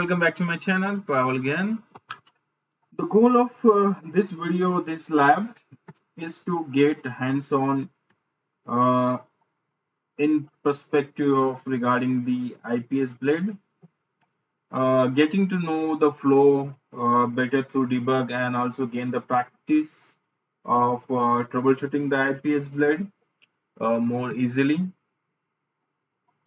Welcome back to my channel, Pavel again. The goal of this video, this lab, is to get hands-on uh, in perspective of regarding the IPS blade, getting to know the flow better through debug and also gain the practice of troubleshooting the IPS blade more easily.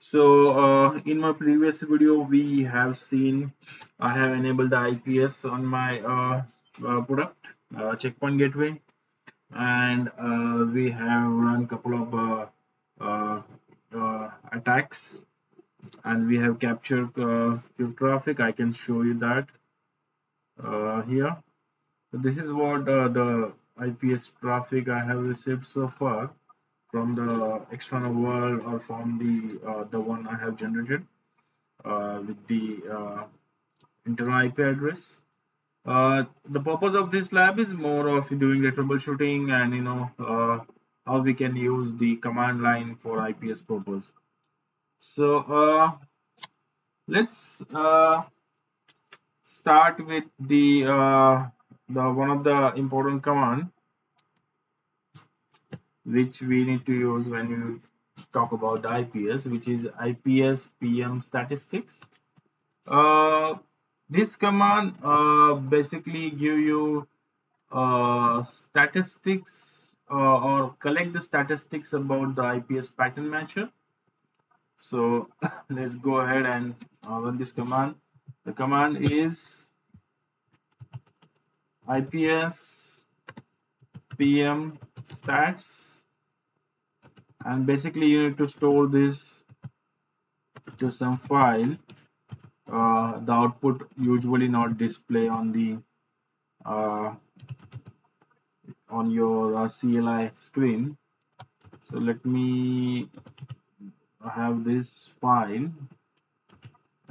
So in my previous video, we have seen I have enabled the IPS on my product checkpoint gateway, and we have run couple of attacks, and we have captured few traffic. I can show you that here. So this is what the IPS traffic I have received so far from the external world or from the one I have generated with the internal IP address. The purpose of this lab is more of doing the troubleshooting and how we can use the command line for IPS purpose. So let's start with the one of the important command which we need to use when you talk about the IPS, which is IPS PM statistics. Uh, this command basically give you statistics or collect the statistics about the IPS pattern matcher. So let's go ahead and run this command. The command is IPS PM Stats, and basically you need to store this to some file. The output usually not display uh, on your CLI screen. So let me have this file,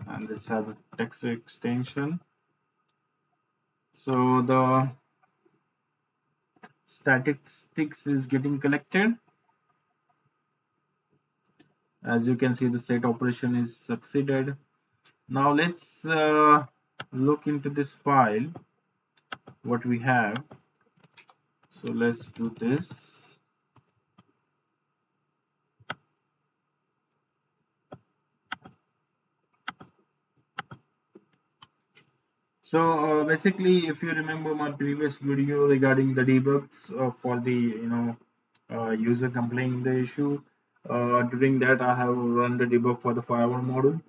and let's have a text extension. So the statistics is getting collected. As you can see, the set operation is succeeded. Now let's look into this file, what we have. So let's do this. So basically, if you remember my previous video regarding the debugs for the user complaining the issue, during that I have run the debug for the firewall module.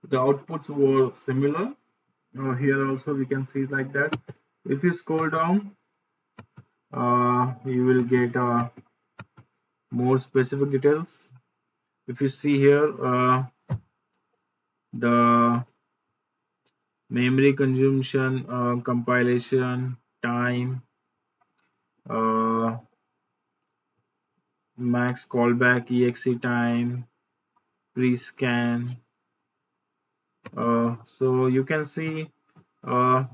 The outputs were similar. Here also we can see like that. If you scroll down, you will get more specific details. If you see here, the memory consumption, compilation time, uh, max callback exe time, pre-scan. So you can see uh,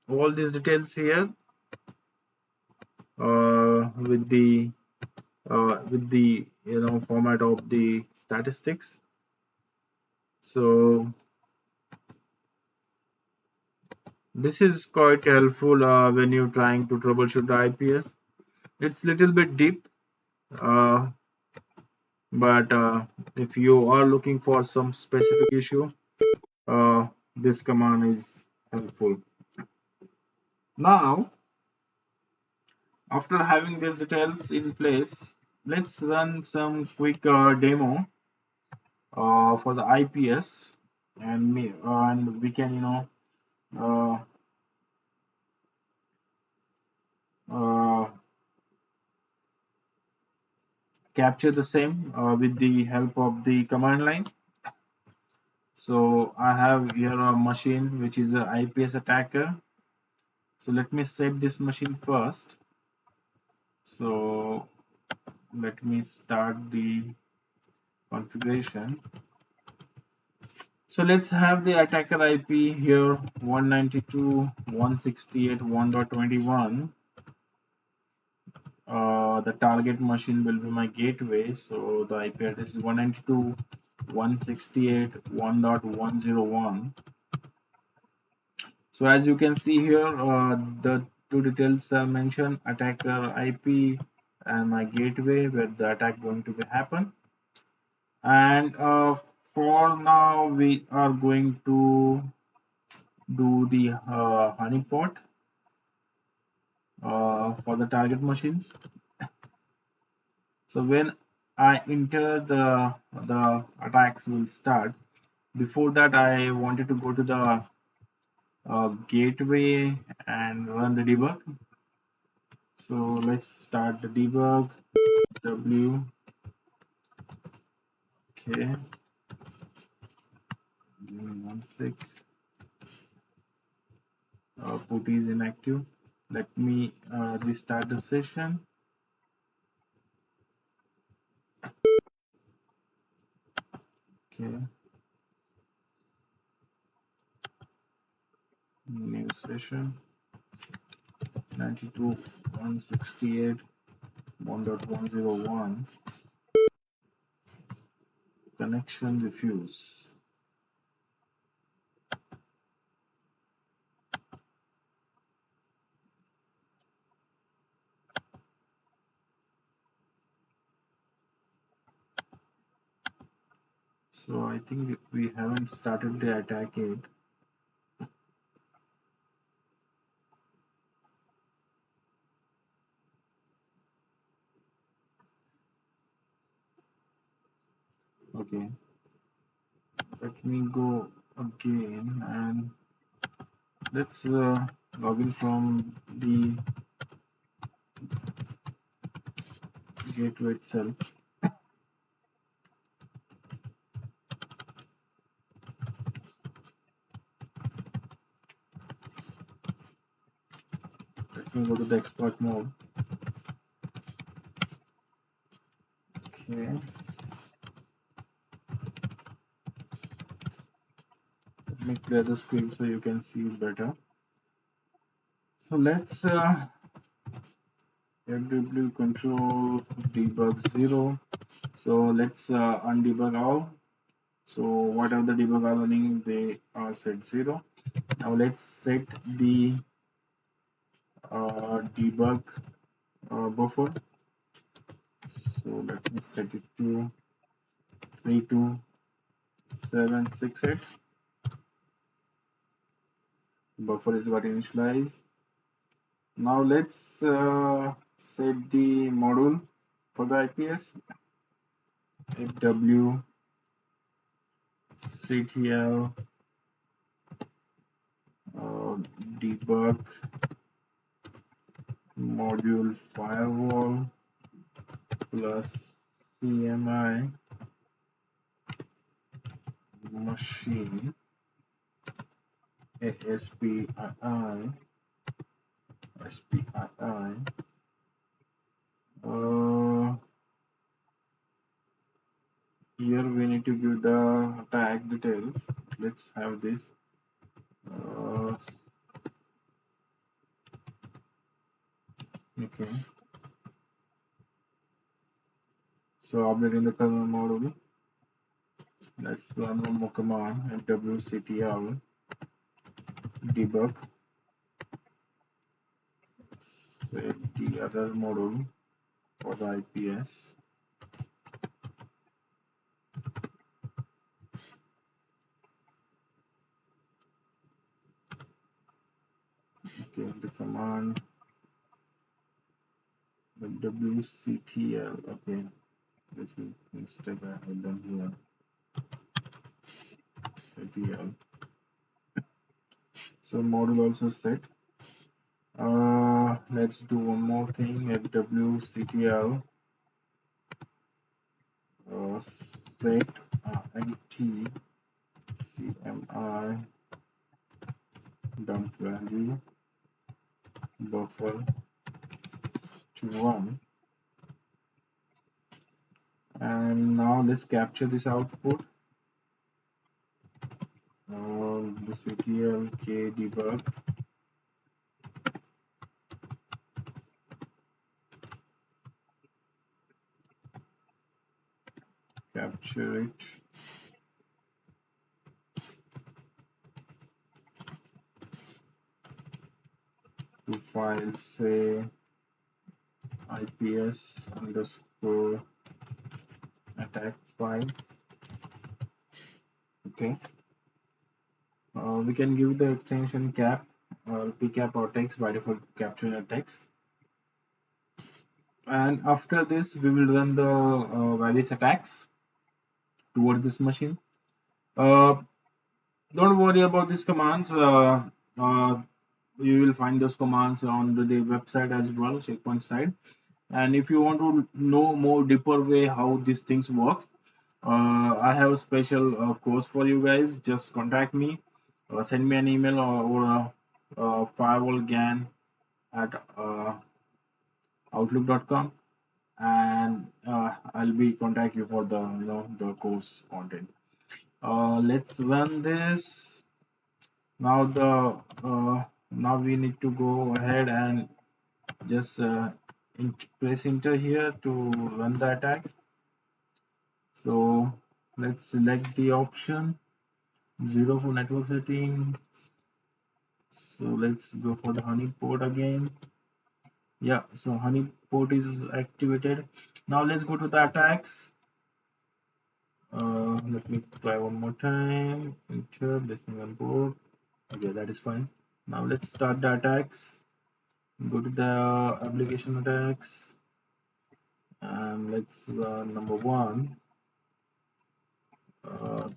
all these details here with the format of the statistics. So this is quite helpful when you're trying to troubleshoot the IPS. It's little bit deep, uh, but if you are looking for some specific issue, this command is helpful. Now, after having these details in place, let's run some quick demo for the IPS, and we can uh, uh, capture the same with the help of the command line. So I have here a machine which is a IPS attacker. So let me set this machine first. So let me start the configuration. So let's have the attacker IP here 192.168.1.21. The target machine will be my gateway. So the IP address is 192.168.1.101. So as you can see here, the two details are mentioned: attacker IP and my gateway where the attack going to be happen. And for now, we are going to do the honeypot for the target machines. So when I enter the attacks will start. Before that, I wanted to go to the gateway and run the debug. So let's start the debug. W. Okay. Give me 1 sec. Put is inactive. Let me restart the session. Okay. New session. 92.168.1.101. Connection refuse. So I think we haven't started the attack yet. Okay. Let me go again and let's log in from the gateway itself. Let me go to the expert mode. Okay. Let me clear the screen so you can see it better. So let's FW control debug 0. So let's undebug all. So whatever the debug are running, they are set 0. Now let's set the debug buffer. So let me set it to 32768. Buffer is got initialized. Now let's set the module for the IPS. FW CTL debug module firewall plus CMI machine SPII here we need to give the tag details. Let's have this okay. So updating the kernel module. Let's run one more command fwctl debug. Set the other module for the IPS. Okay, the command wctl. Okay, this is mistake I have done here. CTL. So module also set. Let's do one more thing. fwctl set nt cmi dump value buffer to 1. And now let's capture this output. The CTL k debug capture it. to file say IPS underscore attack file. Okay, we can give the extension cap or pcap or text by default capturing a text. And after this, we will run the various attacks towards this machine. Uh, don't worry about these commands. Uh, you will find those commands on the website as well, checkpoint side. And if you want to know more deeper way how these things works, I have a special course for you guys. Just contact me, send me an email or firewall gan at outlook.com, and I'll be contact you for the the course content. Let's run this now. Now we need to go ahead and just press enter here to run the attack. So let's select the option 0 for network setting. So let's go for the honey port again. Yeah, so honey port is activated. Now let's go to the attacks. Let me try one more time. Enter listening on port. Okay, that is fine. Now let's start the attacks. Go to the application attacks and let's number one. Uh,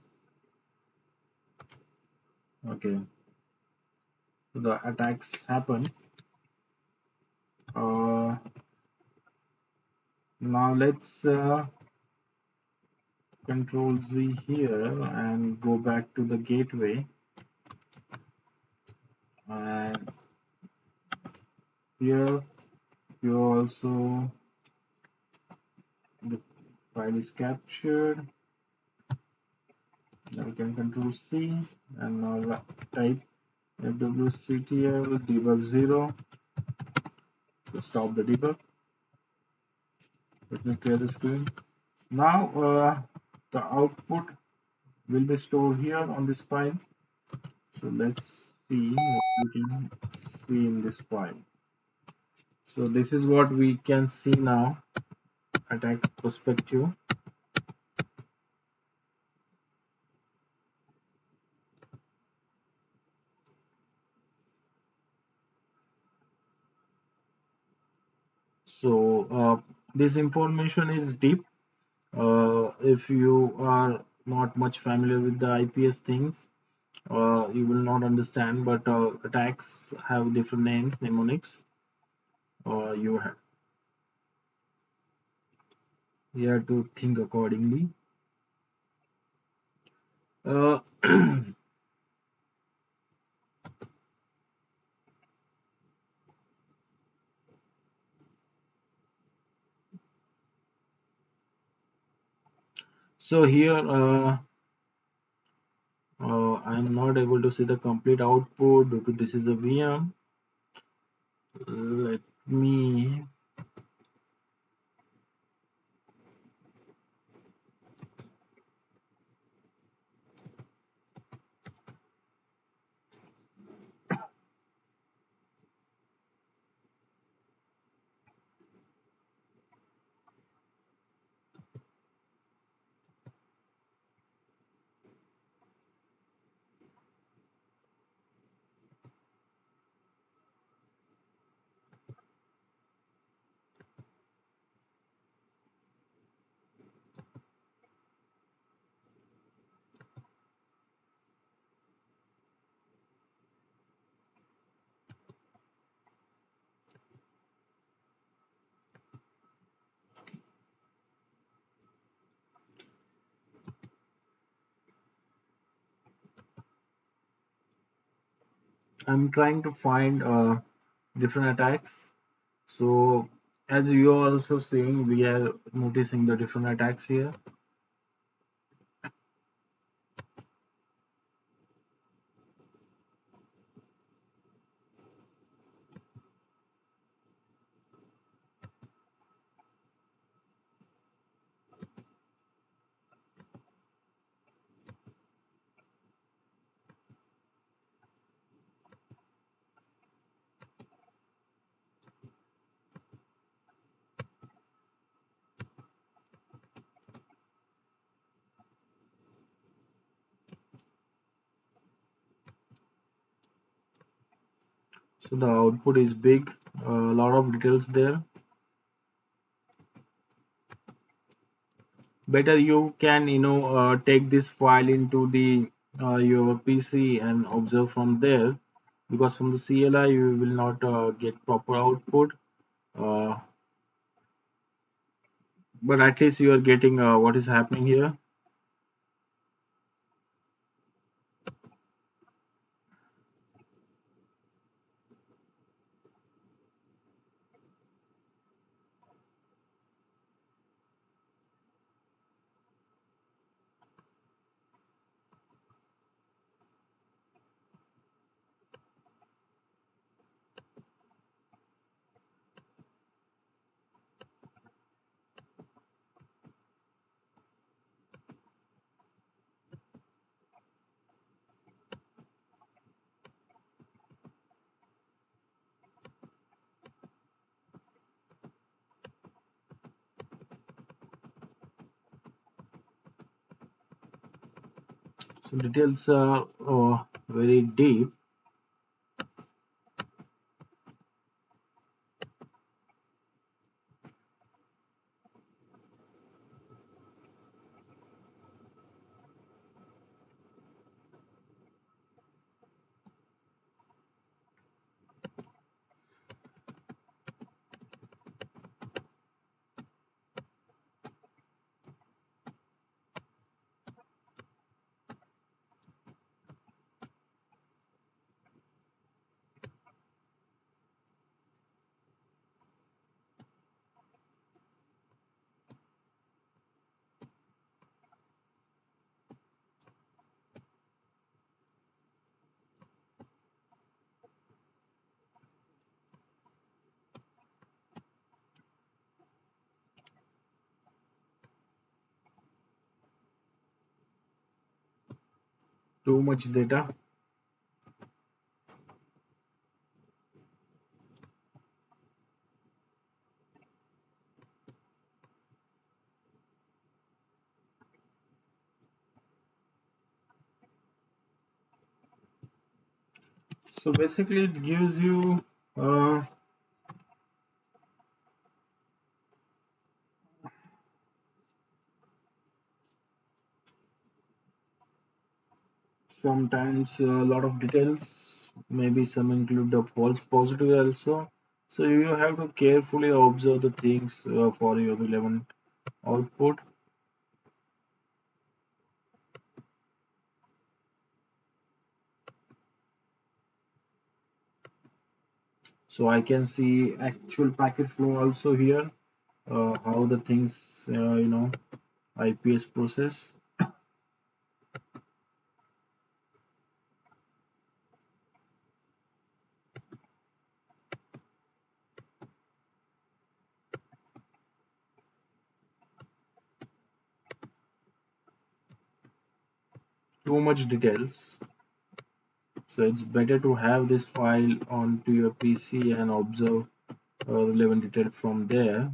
okay, so the attacks happen. Uh, Now let's Control Z here and go back to the gateway, and here you also the file is captured. Now we can Control C and now type fwctl debug 0 to stop the debug. Let me clear the screen. Now the output will be stored here on this file. So let's see what we can see in this file. So this is what we can see now, attack perspective. So this information is deep. If you are not much familiar with the IPS things, you will not understand. But attacks have different names, mnemonics. You have to think accordingly. Uh, so here I'm not able to see the complete output due to this is a VM. Let me I'm trying to find different attacks. So as you are also seeing, we are noticing the different attacks here. So the output is big, a lot of details there. Better you can take this file into the your PC and observe from there, because from the CLI you will not get proper output, uh, but at least you are getting what is happening here. So details are very deep. Too much data. So basically it gives you sometimes a lot of details, maybe some include the false positive also. So you have to carefully observe the things for your relevant output. So I can see actual packet flow also here, how the things IPS process. Too much details. So it's better to have this file onto your PC and observe relevant detail from there.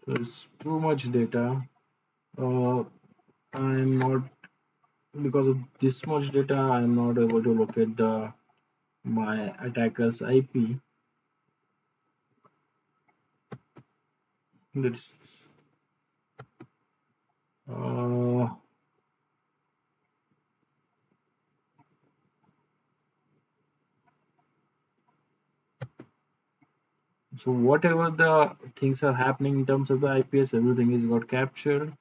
So it's too much data. Uh, I'm not, because of this much data, I'm not able to locate the my attacker's IP. Let's uh, so whatever the things are happening in terms of the IPS, everything is got captured.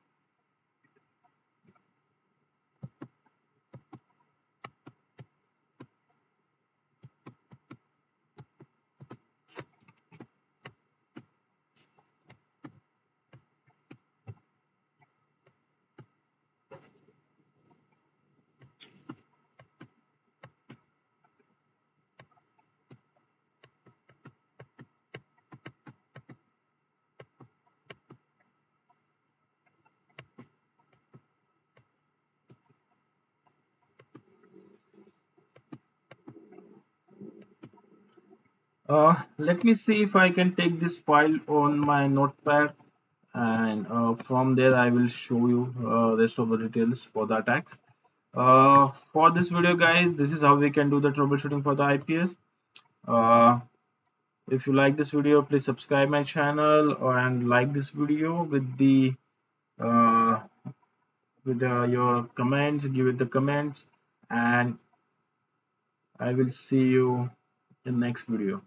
Let me see if I can take this file on my notepad, and from there I will show you rest of the details for the attacks. For this video, guys, this is how we can do the troubleshooting for the IPS. Uh, if you like this video, please subscribe my channel and like this video with the uh, your comments. Give it the comments, and I will see you in next video.